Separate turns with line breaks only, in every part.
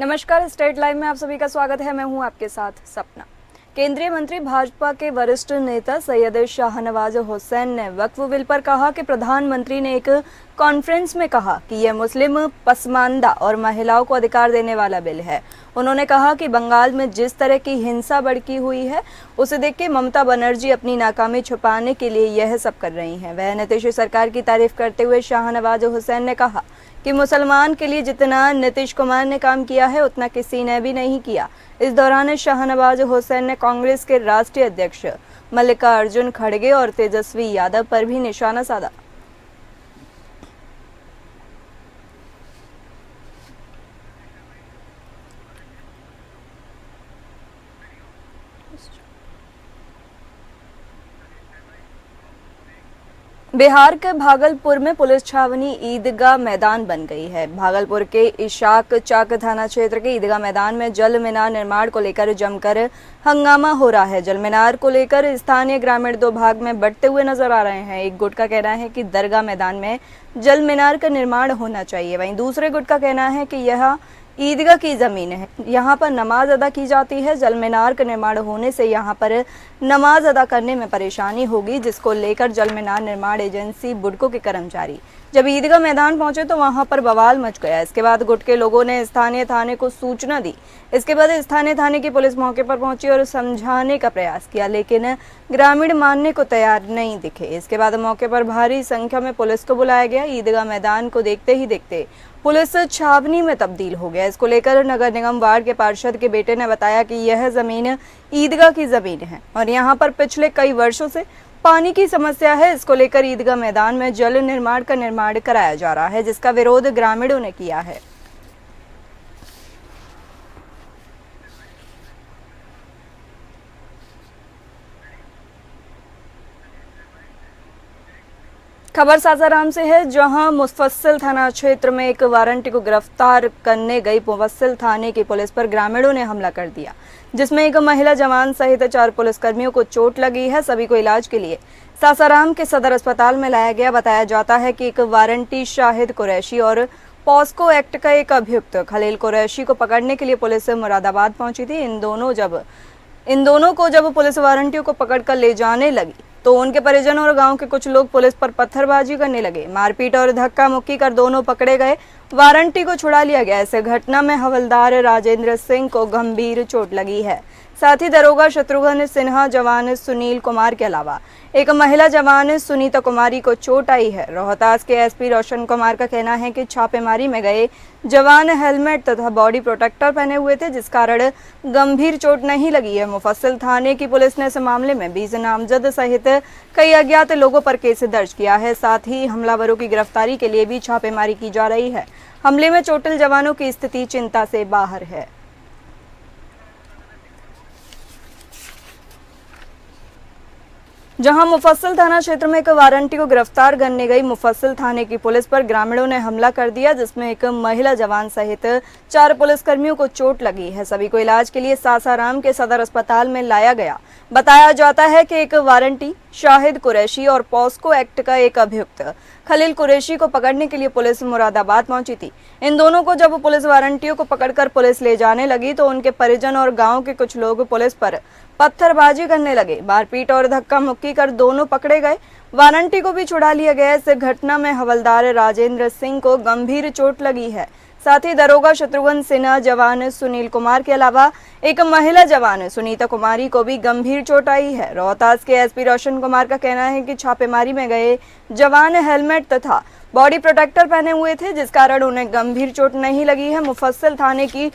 नमस्कार, state live में आप सभी का स्वागत है। मैं हूं आपके साथ सपना। केंद्रीय मंत्री भाजपा के वरिष्ठ नेता सैयद शाहनवाज हुसैन ने वक्फ बिल पर कहा कि प्रधानमंत्री ने एक कॉन्फ्रेंस में कहा कि यह मुस्लिम पसमानदा और महिलाओं को अधिकार देने वाला बिल है। उन्होंने कहा कि बंगाल में जिस तरह की हिंसा भड़की हुई है उसे देख के ममता बनर्जी अपनी नाकामी छुपाने के लिए यह सब कर रही हैं। वह नीतीश सरकार की तारीफ करते हुए शाहनवाज हुसैन ने कहा कि मुसलमान के लिए जितना नीतीश कुमार ने काम किया है उतना किसी ने भी नहीं किया। इस दौरान शाहनवाज हुसैन ने कांग्रेस के राष्ट्रीय अध्यक्ष मल्लिकार्जुन खड़गे और तेजस्वी यादव पर भी निशाना साधा। बिहार के भागलपुर में पुलिस छावनी ईदगाह मैदान बन गई है। भागलपुर के इशाक चाक थाना क्षेत्र के ईदगाह मैदान में जल मीनार निर्माण को लेकर जमकर हंगामा हो रहा है। जल मीनार को लेकर स्थानीय ग्रामीण दो भाग में बंटते हुए नजर आ रहे हैं। एक गुट का कहना है कि दरगाह मैदान में जल मीनार का निर्माण होना चाहिए, वहीं दूसरे गुट का कहना है कि यह ईदगाह की जमीन है, यहाँ पर नमाज अदा की जाती है। जल मीनार का निर्माण होने से यहाँ पर नमाज अदा करने में परेशानी होगी, जिसको लेकर जल मीनार निर्माण एजेंसी बुडको के कर्मचारी जब ईदगाह मैदान पहुंचे तो वहां पर बवाल मच गया। इसके बाद गुट के लोगों ने स्थानीय थाने को सूचना दी। इसके बाद स्थानीय थाने की पुलिस मौके पर पहुंची और समझाने का प्रयास किया, लेकिन ग्रामीण मानने को तैयार नहीं दिखे। इसके बाद मौके पर भारी संख्या में पुलिस को बुलाया गया। ईदगाह मैदान को देखते ही देखते पुलिस छावनी में तब्दील हो गया। इसको लेकर नगर निगम वार्ड के पार्षद के बेटे ने बताया कि यह जमीन ईदगाह की जमीन है और यहाँ पर पिछले कई वर्षों से पानी की समस्या है। इसको लेकर ईदगाह मैदान में जल निर्माण का निर्माण कराया जा रहा है, जिसका विरोध ग्रामीणों ने किया है। खबर सासाराम से है, जहां मुफस्सिल थाना क्षेत्र में एक वारंटी को गिरफ्तार करने गई मुफस्सिल थाने की पुलिस पर ग्रामीणों ने हमला कर दिया, जिसमें एक महिला जवान सहित 4 पुलिसकर्मियों को चोट लगी है। सभी को इलाज के लिए सासाराम के सदर अस्पताल में लाया गया। बताया जाता है कि एक वारंटी शाहिद कुरैशी और पॉस्को एक्ट का एक अभियुक्त खलील कुरैशी को पकड़ने के लिए पुलिस मुरादाबाद पहुंची थी। इन दोनों को जब पुलिस वारंटियों को पकड़कर ले जाने लगी तो उनके परिजन और गांव के कुछ लोग पुलिस पर पत्थरबाजी करने लगे। मारपीट और धक्का मुक्की कर दोनों पकड़े गए। वारंटी को छुड़ा लिया गया। इस घटना में हवलदार राजेंद्र सिंह को गंभीर चोट लगी है। साथ ही दरोगा शत्रुघ्न सिन्हा, जवान सुनील कुमार के अलावा एक महिला जवान सुनीता कुमारी को चोट आई है। रोहतास के एसपी रोशन कुमार का कहना है कि छापेमारी में गए जवान हेलमेट तथा बॉडी प्रोटेक्टर पहने हुए थे, जिस कारण गंभीर चोट नहीं लगी है। मुफस्सिल थाने की पुलिस ने इस मामले में 20 नामजद सहित कई अज्ञात लोगों पर केस दर्ज किया है। साथ ही हमलावरों की गिरफ्तारी के लिए भी छापेमारी की जा रही है। हमले में चोटिल जवानों की स्थिति चिंता से बाहर है। जहां मुफस्सिल थाना क्षेत्र में एक वारंटी को गिरफ्तार करने गई मुफस्सिल थाने की पुलिस पर ग्रामीणों ने हमला कर दिया, जिसमें एक महिला जवान सहित 4 पुलिसकर्मियों को चोट लगी है। सभी को इलाज के लिए सासाराम के सदर अस्पताल में लाया गया। बताया जाता है कि एक वारंटी शाहिद कुरैशी और पॉस्को एक्ट का एक अभियुक्त खलील कुरैशी को पकड़ने के लिए पुलिस मुरादाबाद पहुंची थी। इन दोनों को जब पुलिस वारंटियों को पकड़कर पुलिस ले जाने लगी तो उनके परिजन और गांव के कुछ लोग पुलिस पर पत्थरबाजी करने लगे। मारपीट और धक्का मुक्की कर दोनों पकड़े गए। वारंटी को भी छुड़ा लिया गया। इस घटना में हवलदार राजेंद्र सिंह को गंभीर चोट लगी है। साथ ही दरोगा शत्रुघ्न सिन्हा, जवान सुनील कुमार के अलावा एक महिला जवान सुनीता कुमारी को भी गंभीर चोट आई है। रोहतास के एसपी रोशन कुमार का कहना है कि छापेमारी में गए जवान हेलमेट तथा बॉडी प्रोटेक्टर पहने हुए थे, जिस कारण उन्हें गंभीर चोट नहीं लगी है। मुफस्सिल थाने की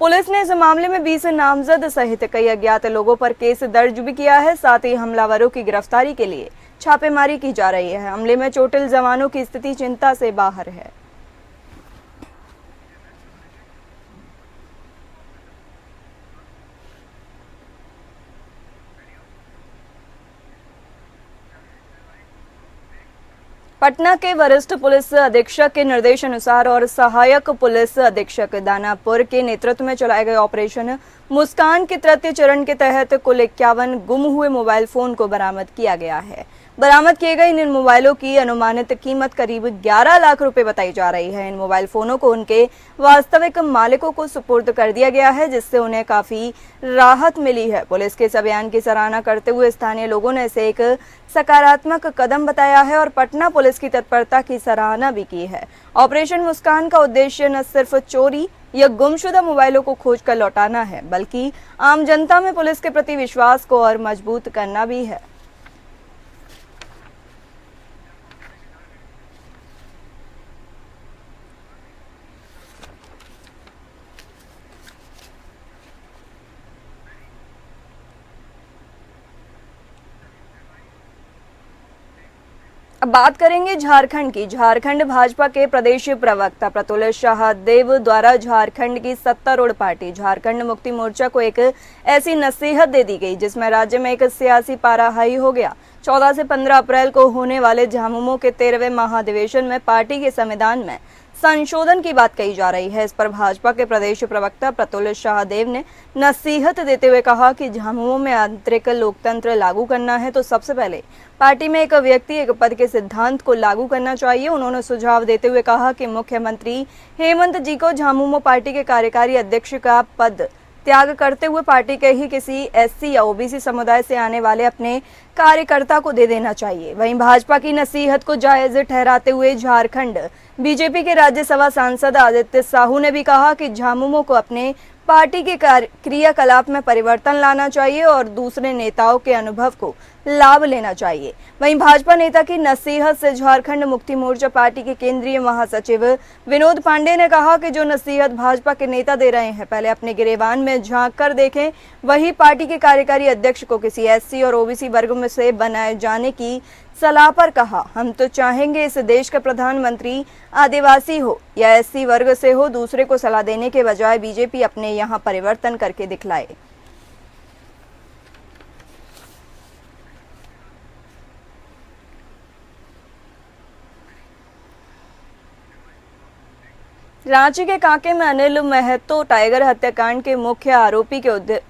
पुलिस ने इस मामले में 20 नामजद सहित कई अज्ञात लोगों पर केस दर्ज भी किया है। साथ ही हमलावरों की गिरफ्तारी के लिए छापेमारी की जा रही है। हमले में चोटिल जवानों की स्थिति चिंता से बाहर है। पटना के वरिष्ठ पुलिस अधीक्षक के निर्देश अनुसार और सहायक पुलिस अधीक्षक दानापुर के नेतृत्व में चलाए गए ऑपरेशन मुस्कान के तृतीय चरण के तहत कुल 51 गुम हुए मोबाइल फोन को बरामद किया गया है। बरामद किए गए इन मोबाइलों की अनुमानित कीमत करीब 11 लाख रुपए बताई जा रही है। इन मोबाइल फोनों को उनके वास्तविक मालिकों को सुपुर्द कर दिया गया है, जिससे उन्हें काफी राहत मिली है। पुलिस के इस अभियान की सराहना करते हुए स्थानीय लोगों ने इसे एक सकारात्मक कदम बताया है और पटना पुलिस की तत्परता की सराहना भी की है। ऑपरेशन मुस्कान का उद्देश्य न सिर्फ चोरी या गुमशुदा मोबाइलों को खोजकर लौटाना है, बल्कि आम जनता में पुलिस के प्रति विश्वास को और मजबूत करना भी है। अब बात करेंगे झारखंड की। झारखंड भाजपा के प्रदेश प्रवक्ता प्रतुल शाहदेव द्वारा झारखंड की सत्तारूढ़ पार्टी झारखंड मुक्ति मोर्चा को एक ऐसी नसीहत दे दी गई जिसमें राज्य में एक सियासी पारा हाई हो गया। 14 से 15 अप्रैल को होने वाले झामुमो के 13वें महाधिवेशन में पार्टी के संविधान में संशोधन की बात कही जा रही है। इस पर भाजपा के प्रदेश प्रवक्ता प्रतुल शाहदेव ने नसीहत देते हुए कहा कि झामुमो में आंतरिक लोकतंत्र लागू करना है तो सबसे पहले पार्टी में एक व्यक्ति एक पद के सिद्धांत को लागू करना चाहिए। उन्होंने सुझाव देते हुए कहा कि मुख्यमंत्री हेमंत जी को झामुमो पार्टी के कार्यकारी अध्यक्ष का पद त्याग करते हुए पार्टी के ही किसी एससी या ओबीसी समुदाय से आने वाले अपने कार्यकर्ता को दे देना चाहिए। वहीं भाजपा की नसीहत को जायज ठहराते हुए झारखंड बीजेपी के राज्यसभा सांसद आदित्य साहू ने भी कहा कि झामुमो को अपने पार्टी के क्रियाकलाप में परिवर्तन लाना चाहिए और दूसरे नेताओं के अनुभव को लाभ लेना चाहिए। वहीं भाजपा नेता की नसीहत से झारखंड मुक्ति मोर्चा पार्टी के केंद्रीय महासचिव विनोद पांडे ने कहा कि जो नसीहत भाजपा के नेता दे रहे हैं, पहले अपने गिरेबान में झांक कर देखें। वही पार्टी के कार्यकारी अध्यक्ष को किसी एससी और ओबीसी वर्ग में से बनाए जाने की सलाह पर कहा, हम तो चाहेंगे इस देश का प्रधानमंत्री आदिवासी हो या एससी वर्ग से हो। दूसरे को सलाह देने के बजाय बीजेपी अपने यहाँ परिवर्तन करके दिखलाए। रांची के कांके में अनिल महतो टाइगर हत्याकांड के मुख्य आरोपी के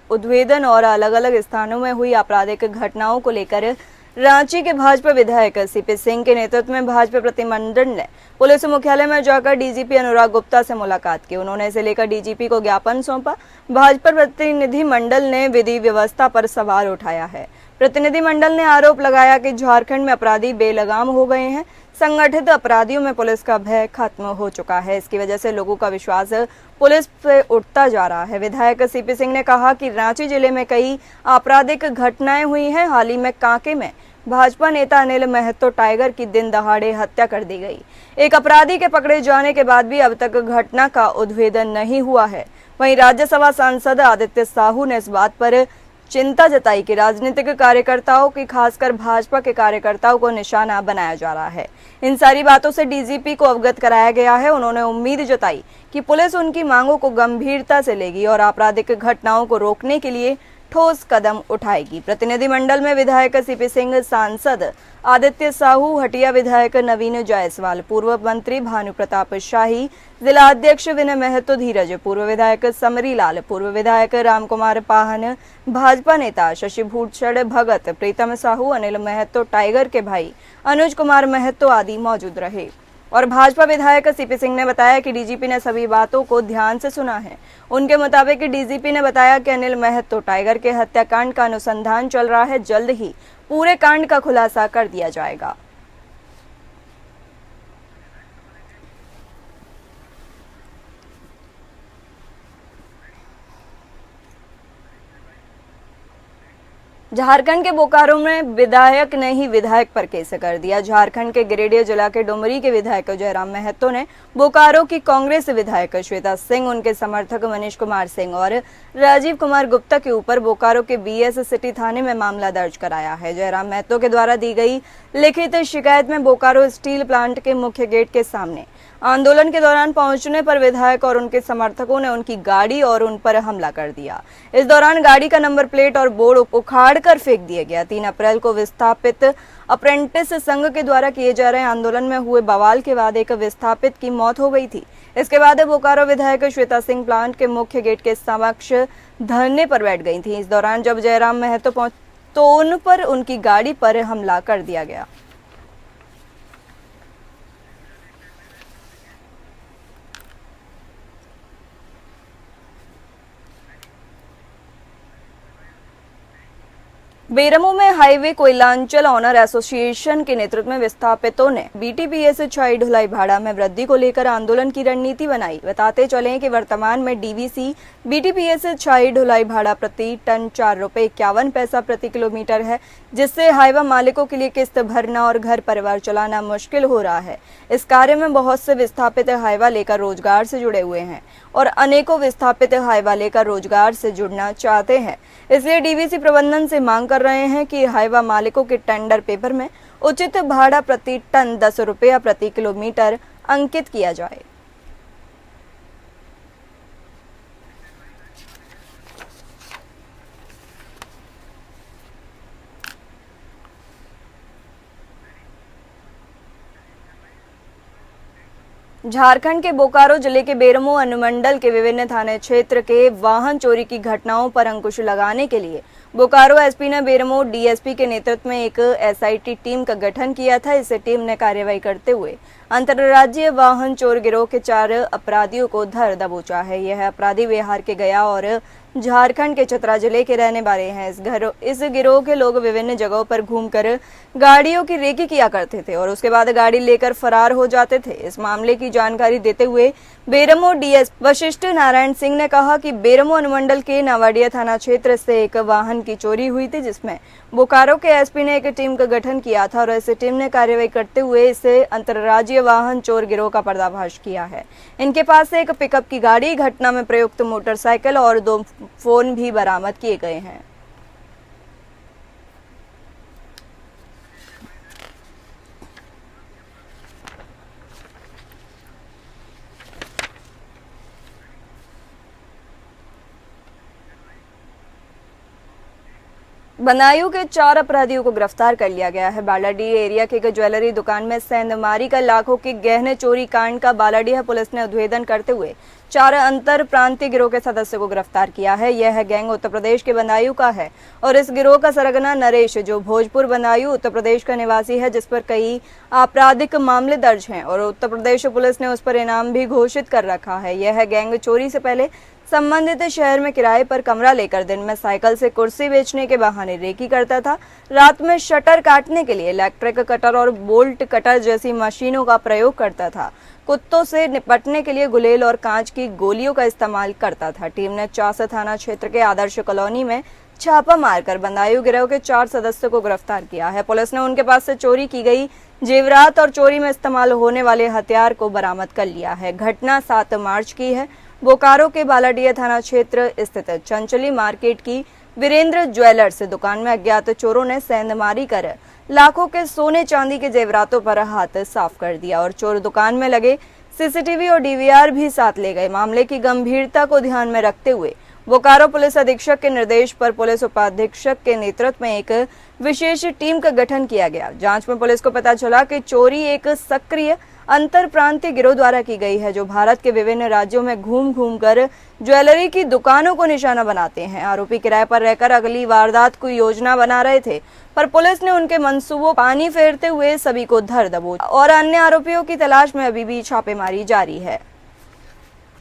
उद्भेदन और अलग अलग स्थानों में हुई आपराधिक घटनाओं को लेकर रांची के भाजपा विधायक सीपी सिंह के नेतृत्व में भाजपा प्रतिनिधिमंडल ने पुलिस मुख्यालय में जाकर डीजीपी अनुराग गुप्ता से मुलाकात की। उन्होंने इसे लेकर डीजीपी को ज्ञापन सौंपा। भाजपा प्रतिनिधिमंडल ने विधि व्यवस्था पर सवाल उठाया है। प्रतिनिधिमंडल ने आरोप लगाया कि झारखंड में अपराधी बेलगाम हो गए हैं। संगठित अपराधियों में पुलिस का भय खत्म हो चुका है। इसकी वजह से लोगों का विश्वास पुलिस पे उठता जा रहा है। विधायक सीपी सिंह ने कहा कि रांची जिले में कई आपराधिक घटनाएं हुई हैं। हाल ही में कांके में भाजपा नेता अनिल महतो टाइगर की दिन दहाड़े हत्या कर दी गई। एक अपराधी के पकड़े जाने के बाद भी अब तक घटना का उद्भेदन नहीं हुआ है। वहीं राज्यसभा सांसद आदित्य साहू ने इस बात पर चिंता जताई कि राजनीतिक कार्यकर्ताओं की, खासकर भाजपा के कार्यकर्ताओं को निशाना बनाया जा रहा है। इन सारी बातों से डीजीपी को अवगत कराया गया है। उन्होंने उम्मीद जताई कि पुलिस उनकी मांगों को गंभीरता से लेगी और आपराधिक घटनाओं को रोकने के लिए ठोस कदम उठाएगी। प्रतिनिधिमंडल में विधायक सीपी सिंह, सांसद आदित्य साहू, हटिया विधायक नवीन जायसवाल, पूर्व मंत्री भानु प्रताप शाही, जिला अध्यक्ष विनय महतो धीरज, पूर्व विधायक समरी लाल, पूर्व विधायक रामकुमार पाहन, भाजपा नेता शशि भूषण भगत, प्रीतम साहू, अनिल महतो टाइगर के भाई अनुज कुमार महतो आदि मौजूद रहे। और भाजपा विधायक सीपी सिंह ने बताया कि डीजीपी ने सभी बातों को ध्यान से सुना है। उनके मुताबिक डीजीपी ने बताया कि अनिल महतो टाइगर के हत्याकांड का अनुसंधान चल रहा है। जल्द ही पूरे कांड का खुलासा कर दिया जाएगा। झारखंड के बोकारो में विधायक ने ही विधायक पर केस कर दिया। झारखंड के गिरिडीह जिला के डुमरी के विधायक जयराम महतो ने बोकारो की कांग्रेस विधायक श्वेता सिंह, उनके समर्थक मनीष कुमार सिंह और राजीव कुमार गुप्ता के ऊपर बोकारो के बीएस सिटी थाने में मामला दर्ज कराया है। जयराम महतो के द्वारा दी गई लिखित शिकायत में बोकारो स्टील प्लांट के मुख्य गेट के सामने आंदोलन के दौरान पहुंचने पर विधायक और उनके समर्थकों ने उनकी गाड़ी और उन पर हमला कर दिया। इस दौरान गाड़ी का नंबर प्लेट और बोर्ड उखाड़ कर फेंक दिया गया। 3 अप्रैल को विस्थापित अप्रेंटिस संघ के द्वारा किए जा रहे आंदोलन में हुए बवाल के बाद एक विस्थापित की मौत हो गई थी। इसके बाद बोकारो विधायक श्वेता सिंह प्लांट के मुख्य गेट के समक्ष धरने पर बैठ गई थीं। इस दौरान जब जयराम महतो पहुंचे तो उन पर उनकी गाड़ी पर हमला कर दिया गया। बेरमो में हाईवे कोयलांचल ऑनर एसोसिएशन के नेतृत्व में विस्थापितों ने बीटीपीएस छाई ढुलाई भाड़ा में वृद्धि को लेकर आंदोलन की रणनीति बनाई। बताते चलें कि वर्तमान में डीवीसी बीटीपीएस छाई ढुलाई भाड़ा प्रति टन 4 रुपये 51 पैसा प्रति किलोमीटर है, जिससे हाईवा मालिकों के लिए किस्त भरना और घर परिवार चलाना मुश्किल हो रहा है। इस कार्य में बहुत से विस्थापित हाईवा लेकर रोजगार से जुड़े हुए हैं और अनेकों विस्थापित हाईवा लेकर रोजगार से जुड़ना चाहते हैं। इसलिए डीवीसी प्रबंधन से मांग कर रहे हैं कि हाईवा मालिकों के टेंडर पेपर में उचित भाड़ा प्रति टन 10 रुपया प्रति किलोमीटर अंकित किया जाए। झारखंड के बोकारो जिले के बेरमो अनुमंडल के विभिन्न थाना क्षेत्र के वाहन चोरी की घटनाओं पर अंकुश लगाने के लिए बोकारो एसपी ने बेरमो डीएसपी के नेतृत्व में एक एसआईटी टीम का गठन किया था। इस टीम ने कार्रवाई करते हुए अंतर्राज्यीय वाहन चोर गिरोह के 4 अपराधियों को धर दबोचा है। यह अपराधी बिहार के गया और झारखंड के चतरा जिले के रहने वाले हैं। इस गिरोह के लोग विभिन्न जगहों पर घूमकर गाड़ियों की रेकी किया करते थे और उसके बाद गाड़ी लेकर फरार हो जाते थे। इस मामले की जानकारी देते हुए बेरमो डीएसपी वशिष्ठ नारायण सिंह ने कहा कि बेरमो अनुमंडल के नावाडिया थाना क्षेत्र से एक वाहन की चोरी हुई थी, जिसमें बोकारो के एसपी ने एक टीम का गठन किया था और इस टीम ने कार्रवाई करते हुए इसे अंतर्राज्यीय वाहन चोर गिरोह का पर्दाफाश किया है। इनके पास से एक पिकअप की गाड़ी, घटना में प्रयुक्त मोटरसाइकिल और 2 फोन भी बरामद किए गए हैं। बदायूं के 4 अपराधियों को गिरफ्तार कर लिया गया है। बालाडीह एरिया के एक ज्वेलरी दुकान में सेंधमारी का लाखों के गहने चोरी कांड का बालाडीह पुलिस ने उद्भेदन करते हुए 4 अंतर प्रांतीय गिरोह के सदस्यों को गिरफ्तार किया है। यह गैंग उत्तर प्रदेश के बदायूं का है और इस गिरोह का सरगना नरेश, जो भोजपुर बदायूं उत्तर प्रदेश का निवासी है, जिस पर कई आपराधिक मामले दर्ज हैं और उत्तर प्रदेश पुलिस ने उस पर इनाम भी घोषित कर रखा है। यह गैंग चोरी से पहले संबंधित शहर में किराए पर कमरा लेकर दिन में साइकिल से कुर्सी बेचने के बहाने रेकी करता था। रात में शटर काटने के लिए इलेक्ट्रिक कटर और बोल्ट कटर जैसी मशीनों का प्रयोग करता था। कुत्तों से निपटने के लिए गुलेल और कांच की गोलियों का इस्तेमाल करता था। टीम ने चासा थाना क्षेत्र के आदर्श कॉलोनी में छापा मारकर बदायूं गिरोह के 4 सदस्यों को गिरफ्तार किया है। पुलिस ने उनके पास से चोरी की गई जेवरात और चोरी में इस्तेमाल होने वाले हथियार को बरामद कर लिया है। घटना 7 मार्च की है। बोकारो के बालाडीह थाना क्षेत्र स्थित चंचली मार्केट की वीरेंद्र ज्वेलर्स दुकान में अज्ञात चोरों ने सेंधमारी कर लाखों के सोने चांदी के जेवरातों पर हाथ साफ कर दिया और चोर दुकान में लगे सीसीटीवी और डीवीआर भी साथ ले गए। मामले की गंभीरता को ध्यान में रखते हुए बोकारो पुलिस अधीक्षक के निर्देश पर पुलिस उपाधीक्षक के नेतृत्व में एक विशेष टीम का गठन किया गया। जांच में पुलिस को पता चला कि चोरी एक सक्रिय अंतर प्रांतीय गिरोह द्वारा की गई है, जो भारत के विभिन्न राज्यों में घूम घूम कर ज्वेलरी की दुकानों को निशाना बनाते हैं। आरोपी किराए पर रहकर अगली वारदात की योजना बना रहे थे, पर पुलिस ने उनके मंसूबों पानी फेरते हुए सभी को धर दबोचा और अन्य आरोपियों की तलाश में अभी भी छापेमारी जारी है।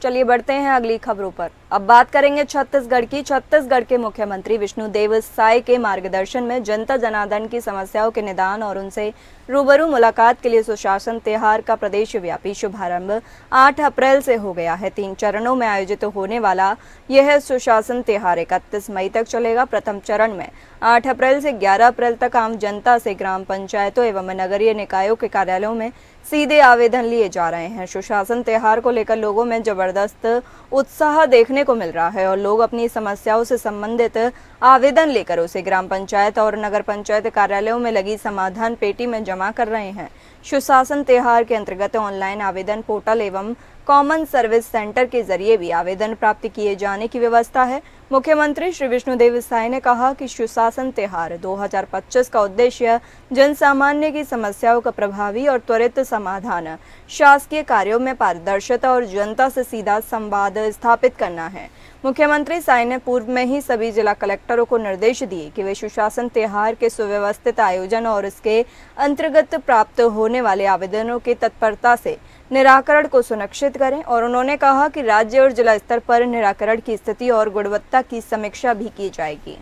चलिए बढ़ते हैं अगली खबरों पर। अब बात करेंगे छत्तीसगढ़ की। छत्तीसगढ़ के मुख्यमंत्री विष्णुदेव साय के मार्गदर्शन में जनता जनार्दन की समस्याओं के निदान और उनसे रूबरू मुलाकात के लिए सुशासन त्योहार का प्रदेश व्यापी शुभारंभ 8 अप्रैल से हो गया है। 3 चरणों में आयोजित होने वाला यह सुशासन त्योहार 31 मई तक चलेगा। प्रथम चरण में 8 अप्रैल से 11 अप्रैल तक आम जनता से ग्राम पंचायतों एवं नगरीय निकायों के कार्यालयों में सीधे आवेदन लिए जा रहे हैं। सुशासन त्योहार को लेकर लोगों में जबरदस्त उत्साह देखने को मिल रहा है और लोग अपनी समस्याओं से संबंधित आवेदन लेकर उसे ग्राम पंचायत और नगर पंचायत कार्यालयों में लगी समाधान पेटी में जमा कर रहे हैं। सुशासन त्योहार के अंतर्गत ऑनलाइन आवेदन पोर्टल एवं कॉमन सर्विस सेंटर के जरिए भी आवेदन प्राप्त किए जाने की व्यवस्था है। मुख्यमंत्री श्री विष्णुदेव साय ने कहा कि सुशासन त्योहार 2025 का उद्देश्य जन सामान्य की समस्याओं का प्रभावी और त्वरित समाधान, शासकीय कार्यों में पारदर्शिता और जनता से सीधा संवाद स्थापित करना है। मुख्यमंत्री साय ने पूर्व में ही सभी जिला कलेक्टरों को निर्देश दिए कि वे सुशासन त्योहार के सुव्यवस्थित आयोजन और इसके अंतर्गत प्राप्त होने वाले आवेदनों की तत्परता से निराकरण को सुनिश्चित करें और उन्होंने कहा कि राज्य और जिला स्तर पर निराकरण की स्थिति और गुणवत्ता की समीक्षा भी की जाएगी।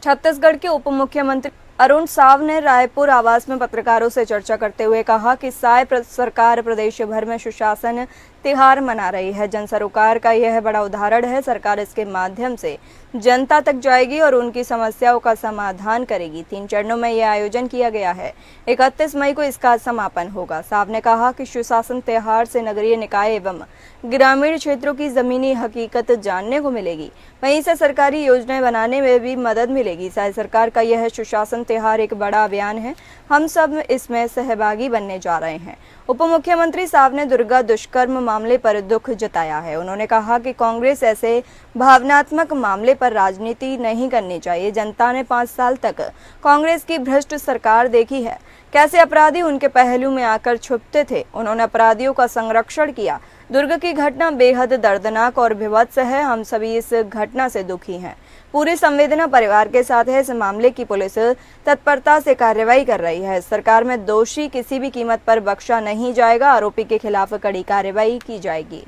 छत्तीसगढ़ के उप मुख्यमंत्री अरुण साव ने रायपुर आवास में पत्रकारों से चर्चा करते हुए कहा कि साय सरकार प्रदेश भर में सुशासन त्योहार मना रही है। जन सरोकार का यह बड़ा उदाहरण है। सरकार इसके माध्यम से जनता तक जाएगी और उनकी समस्याओं का समाधान करेगी। 3 चरणों में यह आयोजन किया गया है। 31 मई को इसका समापन होगा। साव ने कहा कि सुशासन त्योहार से नगरीय निकाय एवं ग्रामीण क्षेत्रों की जमीनी हकीकत जानने को मिलेगी, वहीं से सरकारी योजनाएं बनाने में भी मदद मिलेगी। साय सरकार का यह सुशासन त्योहार एक बड़ा अभियान है। हम सब इसमें सहभागी बनने जा रहे हैं। उप मुख्यमंत्री साव ने दुर्गा दुष्कर्म मामले पर दुख जताया है। उन्होंने कहा कि कांग्रेस ऐसे भावनात्मक मामले पर राजनीति नहीं करनी चाहिए। जनता ने 5 साल तक कांग्रेस की भ्रष्ट सरकार देखी है, कैसे अपराधी उनके पहलू में आकर छुपते थे। उन्होंने अपराधियों का संरक्षण किया। दुर्ग की घटना बेहद दर्दनाक और विभत्स है। हम सभी इस घटना से दुखी हैं। पूरी संवेदना परिवार के साथ है। इस मामले की पुलिस तत्परता से कार्रवाई कर रही है। सरकार में दोषी किसी भी कीमत पर बख्शा नहीं जाएगा। आरोपी के खिलाफ कड़ी कार्रवाई की जाएगी।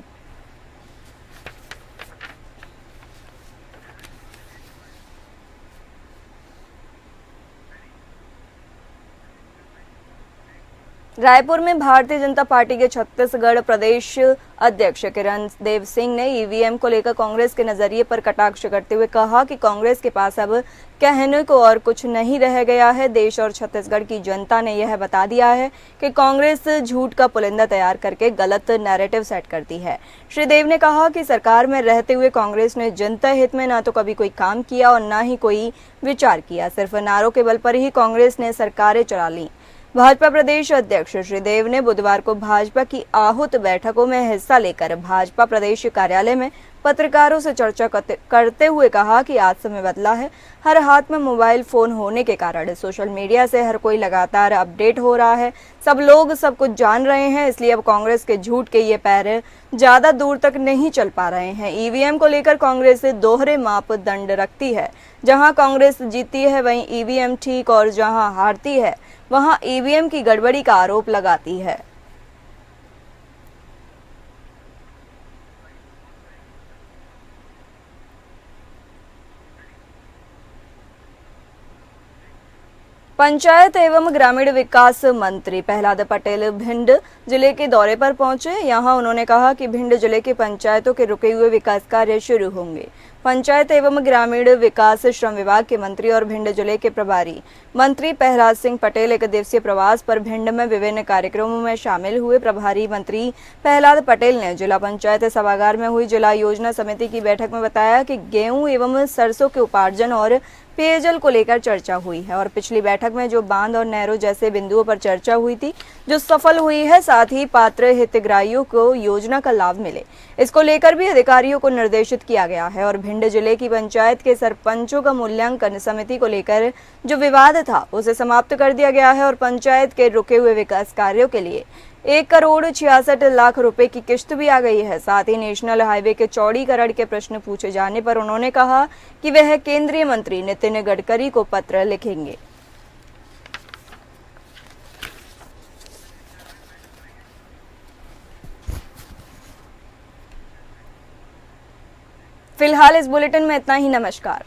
रायपुर में भारतीय जनता पार्टी के छत्तीसगढ़ प्रदेश अध्यक्ष किरण देव सिंह ने ईवीएम को लेकर कांग्रेस के नजरिए पर कटाक्ष करते हुए कहा कि कांग्रेस के पास अब कहने को और कुछ नहीं रह गया है। देश और छत्तीसगढ़ की जनता ने यह बता दिया है कि कांग्रेस झूठ का पुलिंदा तैयार करके गलत नैरेटिव सेट करती है। श्री देव ने कहा कि सरकार में रहते हुए कांग्रेस ने जनता हित में न तो कभी कोई काम किया और न ही कोई विचार किया। सिर्फ नारों के बल पर ही कांग्रेस ने सरकारें चला ली। भाजपा प्रदेश अध्यक्ष श्री देव ने बुधवार को भाजपा की आहूत बैठकों में हिस्सा लेकर भाजपा प्रदेश कार्यालय में पत्रकारों से चर्चा करते हुए कहा कि आज समय बदला है। हर हाथ में मोबाइल फोन होने के कारण सोशल मीडिया से हर कोई लगातार अपडेट हो रहा है। सब लोग सब कुछ जान रहे हैं, इसलिए अब कांग्रेस के झूठ के ये पैर ज्यादा दूर तक नहीं चल पा रहे हैं। ईवीएम को लेकर कांग्रेस दोहरे मापदंड रखती है। जहां कांग्रेस जीतती है वहीं ईवीएम ठीक और जहां हारती है वहां ईवीएम की गड़बड़ी का आरोप लगाती है। पंचायत एवं ग्रामीण विकास मंत्री प्रहलाद पटेल भिंड जिले के दौरे पर पहुंचे। यहां उन्होंने कहा कि भिंड जिले की पंचायतों के रुके हुए विकास कार्य शुरू होंगे। पंचायत एवं ग्रामीण विकास श्रम विभाग के मंत्री और भिंड जिले के प्रभारी मंत्री प्रहलाद सिंह पटेल 1 दिवसीय प्रवास पर भिंड में विभिन्न कार्यक्रमों में शामिल हुए। प्रभारी मंत्री प्रहलाद पटेल ने जिला पंचायत सभागार में हुई जिला योजना समिति की बैठक में बताया कि गेहूं एवं सरसों के उपार्जन और पेयजल को लेकर चर्चा हुई है और पिछली बैठक में जो बांध और नहरों जैसे बिंदुओं पर चर्चा हुई थी जो सफल हुई है, साथ ही पात्र हितग्राहियों को योजना का लाभ मिले, इसको लेकर भी अधिकारियों को निर्देशित किया गया है। और भिंड जिले की पंचायत के सरपंचों का मूल्यांकन समिति को लेकर जो विवाद था उसे समाप्त कर दिया गया है और पंचायत के रुके हुए विकास कार्यों के लिए 1,66,00,000 रुपए की किश्त भी आ गई है। साथ ही नेशनल हाईवे के चौड़ीकरण के प्रश्न पूछे जाने पर उन्होंने कहा कि वह केंद्रीय मंत्री नितिन गडकरी को पत्र लिखेंगे। फिलहाल इस बुलेटिन में इतना ही। नमस्कार।